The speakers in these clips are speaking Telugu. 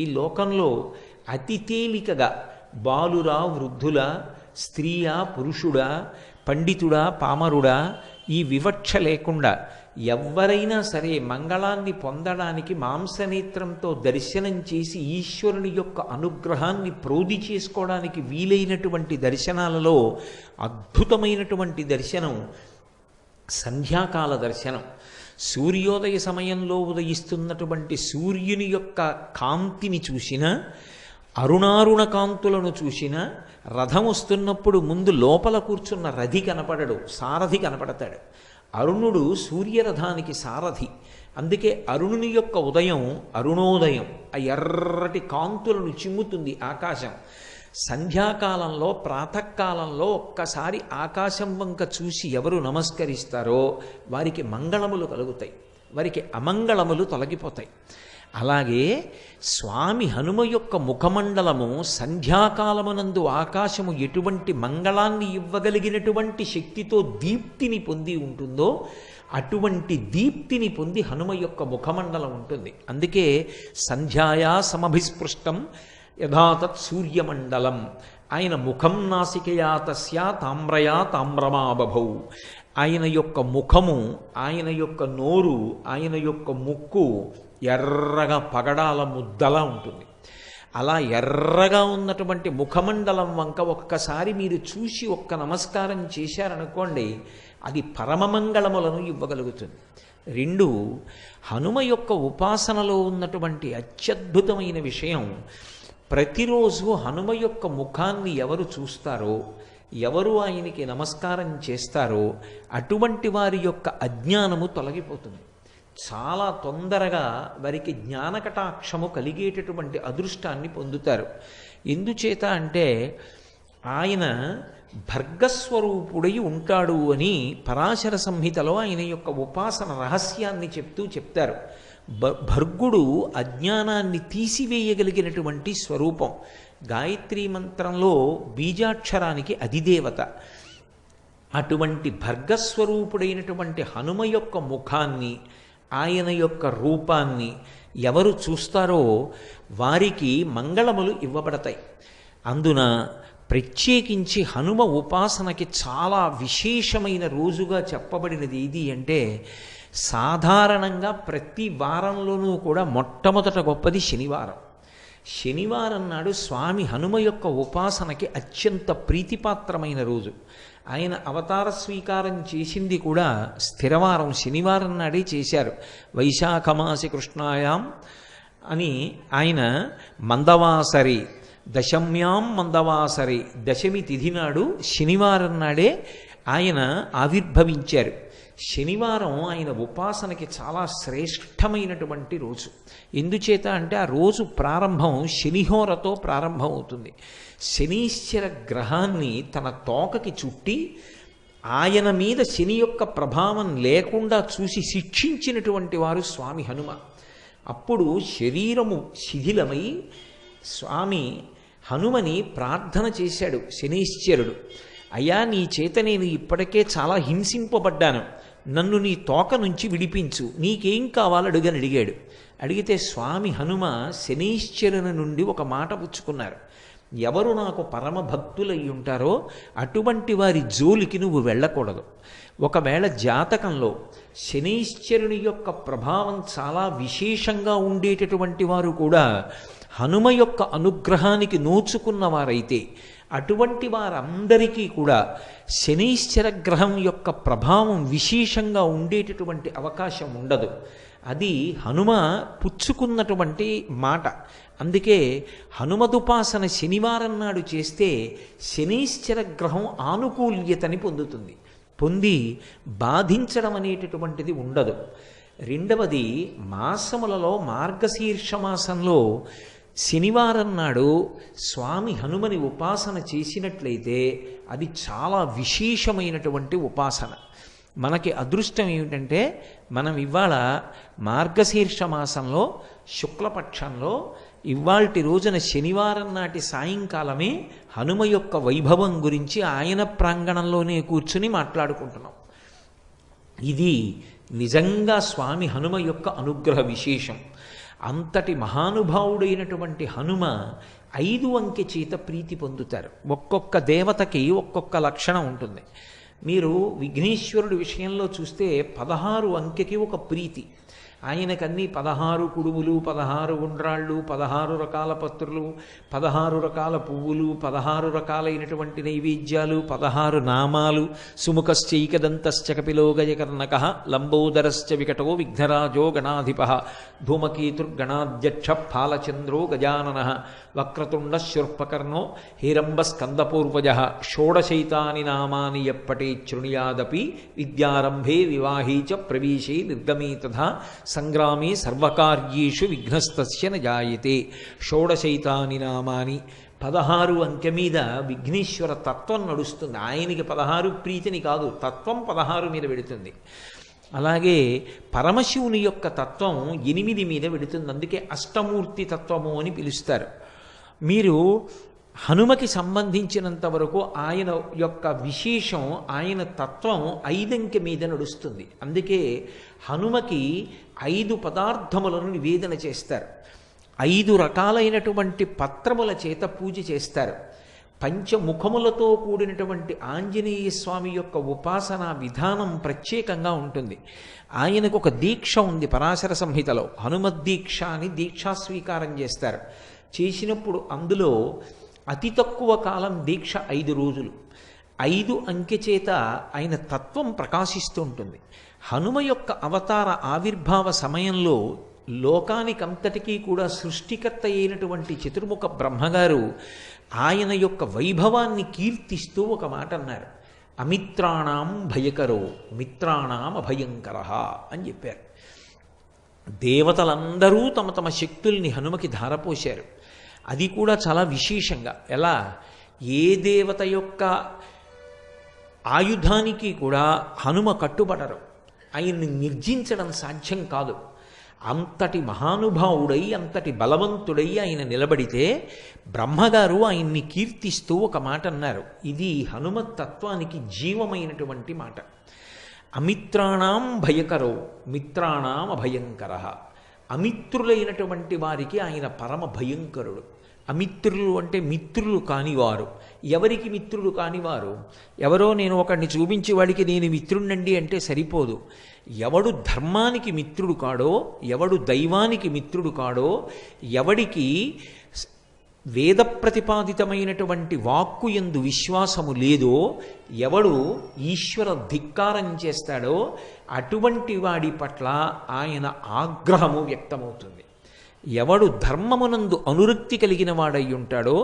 ఈ లోకంలో అతి తేలికగా బాలురా వృద్ధులా, స్త్రీయా పురుషుడా, పండితుడా పామరుడా ఈ వివక్ష లేకుండా ఎవరైనా సరే మంగళాన్ని పొందడానికి మాంసనేత్రంతో దర్శనం చేసి ఈశ్వరుని యొక్క అనుగ్రహాన్ని ప్రోధి చేసుకోవడానికి వీలైనటువంటి దర్శనాలలో అద్భుతమైనటువంటి దర్శనం సంధ్యాకాల దర్శనం. సూర్యోదయ సమయంలో ఉదయిస్తున్నటువంటి సూర్యుని యొక్క కాంతిని చూసిన, అరుణారుణ కాంతులను చూసిన, రథం వస్తున్నప్పుడు ముందు లోపల కూర్చున్న రథి కనపడడు, సారథి కనపడతాడు. అరుణుడు సూర్యరథానికి సారథి. అందుకే అరుణుని యొక్క ఉదయం అరుణోదయం, ఆ ఎర్రటి కాంతులను చిమ్ముతుంది ఆకాశం. సంధ్యాకాలంలో ప్రాతకాలంలో ఒక్కసారి ఆకాశం వంక చూసి ఎవరు నమస్కరిస్తారో వారికి మంగళములు కలుగుతాయి, వారికి అమంగళములు తొలగిపోతాయి. అలాగే స్వామి హనుమ యొక్క ముఖమండలము సంధ్యాకాలమునందు ఆకాశము ఎటువంటి మంగళాన్ని ఇవ్వగలిగినటువంటి శక్తితో దీప్తిని పొంది ఉంటుందో అటువంటి దీప్తిని పొంది హనుమ యొక్క ముఖమండలం ఉంటుంది. అందుకే సంధ్యాయా సమభిస్పృష్టం యథాతత్ సూర్యమండలం. ఆయన ముఖం నాసికయా తస్యా తామ్రయా తామ్రమాబభౌ. ఆయన యొక్క ముఖము, ఆయన యొక్క నోరు, ఆయన యొక్క ముక్కు ఎర్రగా పగడాల ముద్దలా ఉంటుంది. అలా ఎర్రగా ఉన్నటువంటి ముఖమండలం వంక ఒక్కసారి మీరు చూసి ఒక్క నమస్కారం చేశారనుకోండి, అది పరమమంగళములను ఇవ్వగలుగుతుంది. రెండు, హనుమ యొక్క ఉపాసనలో ఉన్నటువంటి అత్యద్భుతమైన విషయం, ప్రతిరోజు హనుమ యొక్క ముఖాన్ని ఎవరు చూస్తారో, ఎవరు ఆయనకి నమస్కారం చేస్తారో అటువంటి వారి యొక్క అజ్ఞానము తొలగిపోతుంది. చాలా తొందరగా వారికి జ్ఞానకటాక్షము కలిగేటటువంటి అదృష్టాన్ని పొందుతారు. ఎందుచేత అంటే ఆయన భర్గస్వరూపుడై ఉంటాడు అని పరాశర సంహితలో ఆయన యొక్క ఉపాసన రహస్యాన్ని చెప్తారు. భర్గుడు అజ్ఞానాన్ని తీసివేయగలిగినటువంటి స్వరూపం. గాయత్రీ మంత్రంలో బీజాక్షరానికి అధిదేవత. అటువంటి భర్గస్వరూపుడైనటువంటి హనుమ యొక్క ముఖాన్ని, ఆయన యొక్క రూపాన్ని ఎవరు చూస్తారో వారికి మంగళములు ఇవ్వబడతాయి. అందున ప్రత్యేకించి హనుమ ఉపాసనకి చాలా విశేషమైన రోజుగా చెప్పబడినది ఏది అంటే, సాధారణంగా ప్రతి వారంలోనూ కూడా మొట్టమొదట గొప్పది శనివారం. శనివారం నాడు స్వామి హనుమ యొక్క ఉపాసనకి అత్యంత ప్రీతిపాత్రమైన రోజు. ఆయన అవతార స్వీకారం చేసింది కూడా స్థిరవారం శనివారం నాడే చేశారు. వైశాఖమాసి కృష్ణాయాం అని ఆయన మందవాసరి దశమ్యాం మందవాసరి, దశమి తిథి నాడు శనివారం నాడే ఆయన ఆవిర్భవించారు. శనివారం ఆయన ఉపాసనకి చాలా శ్రేష్టమైనటువంటి రోజు. ఎందుచేత అంటే ఆ రోజు ప్రారంభం శనిహోరతో ప్రారంభమవుతుంది. శనీశ్వర గ్రహాన్ని తన తోకకి చుట్టి ఆయన మీద శని యొక్క ప్రభావం లేకుండా చూసి శిక్షించినటువంటి వారు స్వామి హనుమ. అప్పుడు శరీరము శిథిలమై స్వామి హనుమని ప్రార్థన చేశాడు శనీశ్వరుడు. అయ్యా, నీ చేత నేను ఇప్పటికే చాలా హింసింపబడ్డాను, నన్ను నీ తోక నుంచి విడిపించు, నీకేం కావాలో అడిగాడు. అడిగితే స్వామి హనుమ శనీశ్వరుని నుండి ఒక మాట పుచ్చుకున్నారు. ఎవరు నాకు పరమ భక్తులై ఉంటారో అటువంటి వారి జోలికి నువ్వు వెళ్ళకూడదు. ఒకవేళ జాతకంలో శనీశ్వరుని యొక్క ప్రభావం చాలా విశేషంగా ఉండేటటువంటి వారు కూడా హనుమ యొక్క అనుగ్రహానికి నోచుకున్నవారైతే అటువంటి వారందరికీ కూడా శనీశ్వర గ్రహం యొక్క ప్రభావం విశేషంగా ఉండేటటువంటి అవకాశం ఉండదు. అది హనుమ పుచ్చుకున్నటువంటి మాట. అందుకే హనుమదుపాసన శనివారం నాడు చేస్తే శనీశ్వర గ్రహం ఆనుకూల్యతని పొందుతుంది, పొంది బాధించడం అనేటటువంటిది ఉండదు. రెండవది, మాసములలో మార్గశీర్ష మాసంలో శనివారం నాడు స్వామి హనుమని ఉపాసన చేసినట్లయితే అది చాలా విశేషమైనటువంటి ఉపాసన. మనకి అదృష్టం ఏమిటంటే మనం ఇవాళ మార్గశీర్ష మాసంలో శుక్లపక్షంలో ఇవాల్టి రోజున శనివారం నాటి సాయంకాలమే హనుమ యొక్క వైభవం గురించి ఆయన ప్రాంగణంలోనే కూర్చుని మాట్లాడుకుంటున్నాం. ఇది నిజంగా స్వామి హనుమ యొక్క అనుగ్రహ విశేషం. అంతటి మహానుభావుడైనటువంటి హనుమ 5 అంకె చేత ప్రీతి పొందుతారు. ఒక్కొక్క దేవతకి ఒక్కొక్క లక్షణం ఉంటుంది. మీరు విఘ్నేశ్వరుడి విషయంలో చూస్తే 16 అంకెకి ఒక ప్రీతి. ఆయనకన్నీ 16 కుడుములు, 16 ఉండ్రాళ్ళు, 16 రకాల పత్రులు, 16 రకాల పువ్వులు, 16 రకాలైనటువంటి నైవేద్యాలు, 16 నామాలు. సుముఖశ్చైకదంతశ్చ కపిలో గజకర్ణక లంబోదరశ్చ వికటో విఘ్నరాజో గణాధిప ధూమకేతుర్గణాధ్యక్ష ఫాలచంద్రో గజానన వక్రతుండ శూర్పకర్ణో హేరంబస్కందపూర్వజ షోడశైతాని నామాని ఎప్పటే శృణుయాదపి విద్యారంభే వివాహే చ ప్రవేశే నిర్గమే తథా సంగ్రామే సర్వకార్యేషు విఘ్నస్తస్య న జాయతే. షోడశైతాని నామాని 16 అంకె మీద విఘ్నేశ్వర తత్వం నడుస్తుంది. ఆయనకి 16 ప్రీతిని కాదు, తత్వం 16 మీద వెడుతుంది. అలాగే పరమశివుని యొక్క తత్వం 8 మీద వెడుతుంది. అందుకే అష్టమూర్తి తత్వము అని పిలుస్తారు. మీరు హనుమకి సంబంధించినంత వరకు ఆయన యొక్క విశేషం, ఆయన తత్వం 5 అంకె మీద నడుస్తుంది. అందుకే హనుమకి 5 పదార్థములను నివేదన చేస్తారు. 5 రకాలైనటువంటి పత్రముల చేత పూజ చేస్తారు. పంచముఖములతో కూడినటువంటి ఆంజనేయ స్వామి యొక్క ఉపాసనా విధానం ప్రత్యేకంగా ఉంటుంది. ఆయనకు ఒక దీక్ష ఉంది పరాశర సంహితలో, హనుమద్దీక్ష అని దీక్షా స్వీకారం చేస్తారు. చేసినప్పుడు అందులో అతి తక్కువ కాలం దీక్ష 5 రోజులు. 5 అంకె చేత ఆయన తత్వం ప్రకాశిస్తూ ఉంటుంది. హనుమ యొక్క అవతార ఆవిర్భావ సమయంలో లోకానికంతటికీ కూడా సృష్టికర్త అయినటువంటి చతుర్ముఖ బ్రహ్మగారు ఆయన యొక్క వైభవాన్ని కీర్తిస్తూ ఒక మాట అన్నారు. అమిత్రాణం భయకరో మిత్రాణం అభయంకర అని చెప్పారు. దేవతలందరూ తమ తమ శక్తుల్ని హనుమకి ధారపోశారు. అది కూడా చాలా విశేషంగా. ఎలా? ఏ దేవత యొక్క ఆయుధానికి కూడా హనుమ కట్టుబడరు. ఆయన్ని నిర్జించడం సాధ్యం కాదు. అంతటి మహానుభావుడై, అంతటి బలవంతుడై ఆయన నిలబడితే బ్రహ్మగారు ఆయన్ని కీర్తిస్తూ ఒక మాట అన్నారు. ఇది హనుమత్ తత్వానికి జీవమైనటువంటి మాట. అమిత్రాణం భయకరో మిత్రాణం అభయంకర. అమిత్రులైనటువంటి వారికి ఆయన పరమ భయంకరుడు. అమిత్రులు అంటే మిత్రులు కానివారు. ఎవరికి మిత్రులు కానివారు? ఎవరో నేను ఒకడిని చూపించి వాడికి నేను మిత్రుణ్ణండి అంటే సరిపోదు. ఎవడు ధర్మానికి మిత్రుడు కాడో, ఎవడు దైవానికి మిత్రుడు కాడో, ఎవడికి వేద ప్రతిపాదితమైనటువంటి వాక్కు యందు విశ్వాసము లేదో, ఎవడు ఈశ్వర ధిక్కారం చేస్తాడో అటువంటి వాడి పట్ల ఆయన ఆగ్రహము వ్యక్తమవుతుంది. ఎవడు ధర్మమునందు అనురక్తి కలిగిన వాడై ఉంటాడో,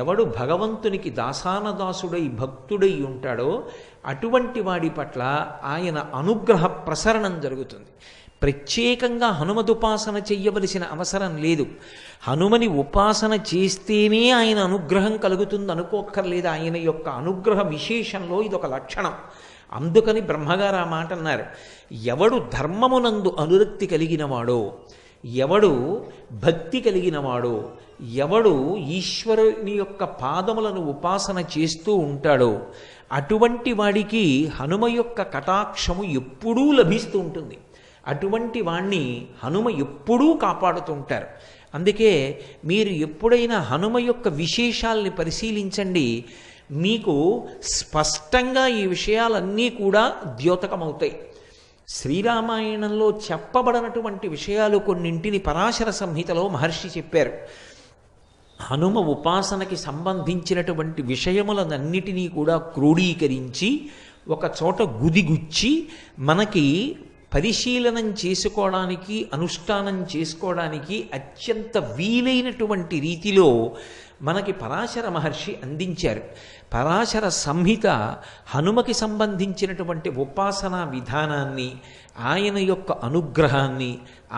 ఎవడు భగవంతునికి దాసానదాసుడై భక్తుడై ఉంటాడో అటువంటి వాడి పట్ల ఆయన అనుగ్రహ ప్రసరణం జరుగుతుంది. ప్రత్యేకంగా హనుమదుపాసన చెయ్యవలసిన అవసరం లేదు. హనుమని ఉపాసన చేస్తేనే ఆయన అనుగ్రహం కలుగుతుంది అనుకోక్కర్లేదు. ఆయన యొక్క అనుగ్రహ విశేషంలో ఇదొక లక్షణం. అందుకని బ్రహ్మగారు ఆ మాట అన్నారు. ఎవడు ధర్మమునందు అనురక్తి కలిగినవాడో, ఎవడు భక్తి కలిగినవాడో, ఎవడు ఈశ్వరుని యొక్క పాదములను ఉపాసన చేస్తూ ఉంటాడో అటువంటి వాడికి హనుమ యొక్క కటాక్షము ఎప్పుడూ లభిస్తూ ఉంటుంది. అటువంటి వాణ్ణి హనుమ ఎప్పుడూ కాపాడుతుంటారు. అందుకే మీరు ఎప్పుడైనా హనుమ యొక్క విశేషాల్ని పరిశీలించండి. మీకు స్పష్టంగా ఈ విషయాలన్నీ కూడా ద్యోతకమవుతాయి. శ్రీరామాయణంలో చెప్పబడినటువంటి విషయాలు కొన్నింటిని పరాశర సంహితలో మహర్షి చెప్పారు. హనుమ ఉపాసనకి సంబంధించినటువంటి విషయములనన్నిటినీ కూడా క్రోడీకరించి ఒక చోట గుదిగుచ్చి మనకి పరిశీలనం చేసుకోవడానికి, అనుష్ఠానం చేసుకోవడానికి అత్యంత వీలైనటువంటి రీతిలో మనకి పరాశర మహర్షి అందించారు. పరాశర సంహిత హనుమకి సంబంధించినటువంటి ఉపాసనా విధానాన్ని, ఆయన యొక్క అనుగ్రహాన్ని,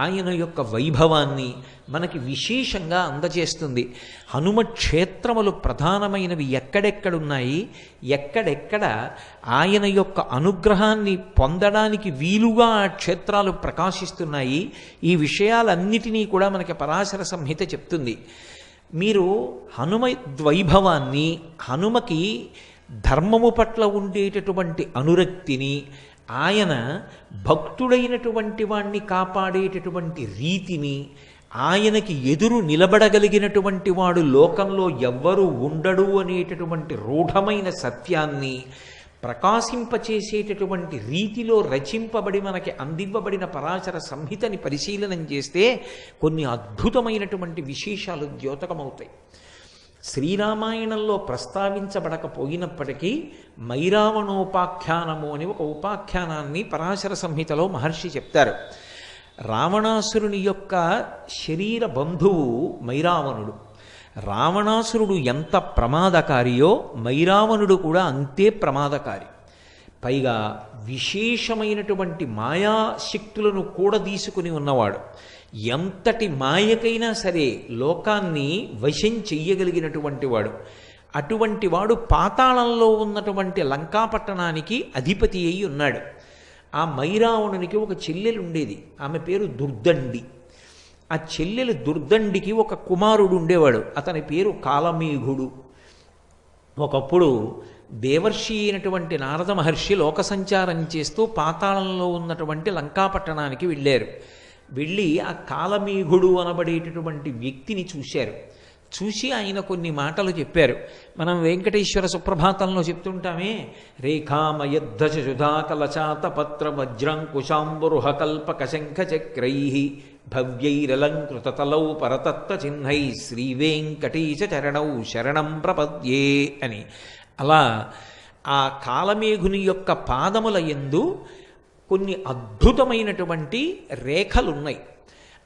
ఆయన యొక్క వైభవాన్ని మనకి విశేషంగా అందజేస్తుంది. హనుమ క్షేత్రములు ప్రధానమైనవి ఎక్కడెక్కడున్నాయి, ఎక్కడెక్కడ ఆయన యొక్క అనుగ్రహాన్ని పొందడానికి వీలుగా ఆ క్షేత్రాలు ప్రకాశిస్తున్నాయి, ఈ విషయాలన్నిటినీ కూడా మనకి పరాశర సంహిత చెప్తుంది. మీరు హనుమ వైభవాన్ని, హనుమకి ధర్మము పట్ల ఉండేటటువంటి అనురక్తిని, ఆయన భక్తుడైనటువంటి వాణ్ణి కాపాడేటటువంటి రీతిని, ఆయనకి ఎదురు నిలబడగలిగినటువంటి వాడు లోకంలో ఎవ్వరూ ఉండడు అనేటటువంటి రూఢమైన సత్యాన్ని ప్రకాశింపచేసేటటువంటి రీతిలో రచింపబడి మనకి అందివ్వబడిన పరాశర సంహితని పరిశీలనం చేస్తే కొన్ని అద్భుతమైనటువంటి విశేషాలు ద్యోతకమవుతాయి. శ్రీరామాయణంలో ప్రస్తావించబడకపోయినప్పటికీ మైరావణోపాఖ్యానము అని ఒక ఉపాఖ్యానాన్ని పరాశర సంహితలో మహర్షి చెప్తారు. రావణాసురుని యొక్క శరీర బంధువు మైరావణుడు. రావణాసురుడు ఎంత ప్రమాదకారియో మైరావణుడు కూడా అంతే ప్రమాదకారి. పైగా విశేషమైనటువంటి మాయాశక్తులను కూడా తీసుకుని ఉన్నవాడు. ఎంతటి మాయకైనా సరే లోకాన్ని వశం చెయ్యగలిగినటువంటి వాడు. అటువంటి వాడు పాతాళంలో ఉన్నటువంటి లంకాపట్టణానికి అధిపతి అయి ఉన్నాడు. ఆ మైరావణునికి ఒక చెల్లెలు ఉండేది, ఆమె పేరు దుర్దండి. ఆ చెల్లెలు దుర్దండికి ఒక కుమారుడు ఉండేవాడు, అతని పేరు కాలమేఘుడు. ఒకప్పుడు దేవర్షి అయినటువంటి నారద మహర్షి లోక సంచారం చేస్తూ పాతాళంలో ఉన్నటువంటి లంకాపట్టణానికి వెళ్ళారు. వెళ్ళి ఆ కాలమేఘుడు అనబడేటటువంటి వ్యక్తిని చూశారు. చూసి ఆయన కొన్ని మాటలు చెప్పారు. మనం వెంకటేశ్వర సుప్రభాతంలో చెప్తుంటామే, రేఖామయద్ధశుధాకలచాత పత్ర వజ్రంకుశాంబురుహ కల్పక శంఖ చక్రై భవ్యైరలంకృతతలౌ పరతత్వ చిహ్నై శ్రీవేంకటేశ చరణౌ శరణం ప్రపద్యే అని. అలా ఆ కాలమేఘుని యొక్క పాదముల యందు కొన్ని అద్భుతమైనటువంటి రేఖలున్నాయి.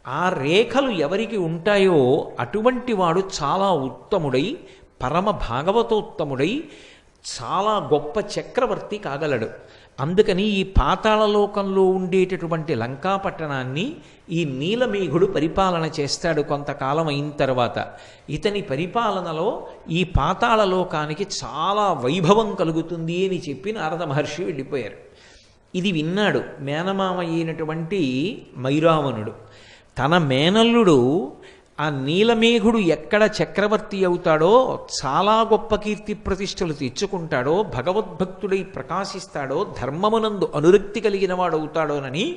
ఆ రేఖలు ఎవరికి ఉంటాయో అటువంటి వాడు చాలా ఉత్తముడై, పరమ భాగవతోత్తముడై, చాలా గొప్ప చక్రవర్తి కాగలడు. అందుకని ఈ పాతాళలోకంలో ఉండేటటువంటి లంకాపట్టణాన్ని ఈ నీలమేఘుడు పరిపాలన చేస్తాడు. కొంతకాలం అయిన తర్వాత ఇతని పరిపాలనలో ఈ పాతాళలోకానికి చాలా వైభవం కలుగుతుంది అని చెప్పి నారద మహర్షి వెళ్ళిపోయారు. ఇది విన్నాడు మేనమామ అయినటువంటి మైరావణుడు. తన మేనల్లుడు ఆ నీలమేఘుడు ఎక్కడ చక్రవర్తి అవుతాడో, చాలా గొప్ప కీర్తి ప్రతిష్టలు తెచ్చుకుంటాడో, భగవద్భక్తుడై ప్రకాశిస్తాడో, ధర్మమునందు అనురక్తి కలిగిన వాడవుతాడోనని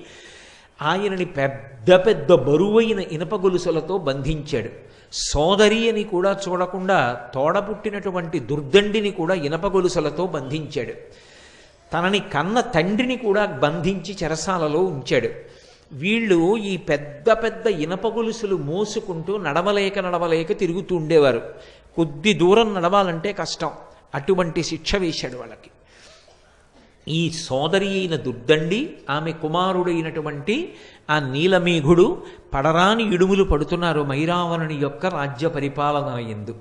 ఆయనని పెద్ద పెద్ద బరువైన ఇనప గొలుసులతో బంధించాడు. సోదరి అని కూడా చూడకుండా తోడపుట్టినటువంటి దుర్దండిని కూడా ఇనప గొలుసులతో బంధించాడు. తనని కన్న తండ్రిని కూడా బంధించి చెరసాలలో ఉంచాడు. వీళ్ళు ఈ పెద్ద పెద్ద ఇనప గొలుసులు మోసుకుంటూ నడవలేక తిరుగుతూ ఉండేవారు. కొద్ది దూరం నడవాలంటే కష్టం. అటువంటి శిక్ష వేశాడు వాళ్ళకి. ఈ సోదరి అయిన దుర్దండి, ఆమె కుమారుడైనటువంటి ఆ నీలమేఘుడు పడరాని ఇడుములు పడుతున్నారు మైరావణుని యొక్క రాజ్య పరిపాలన యందు.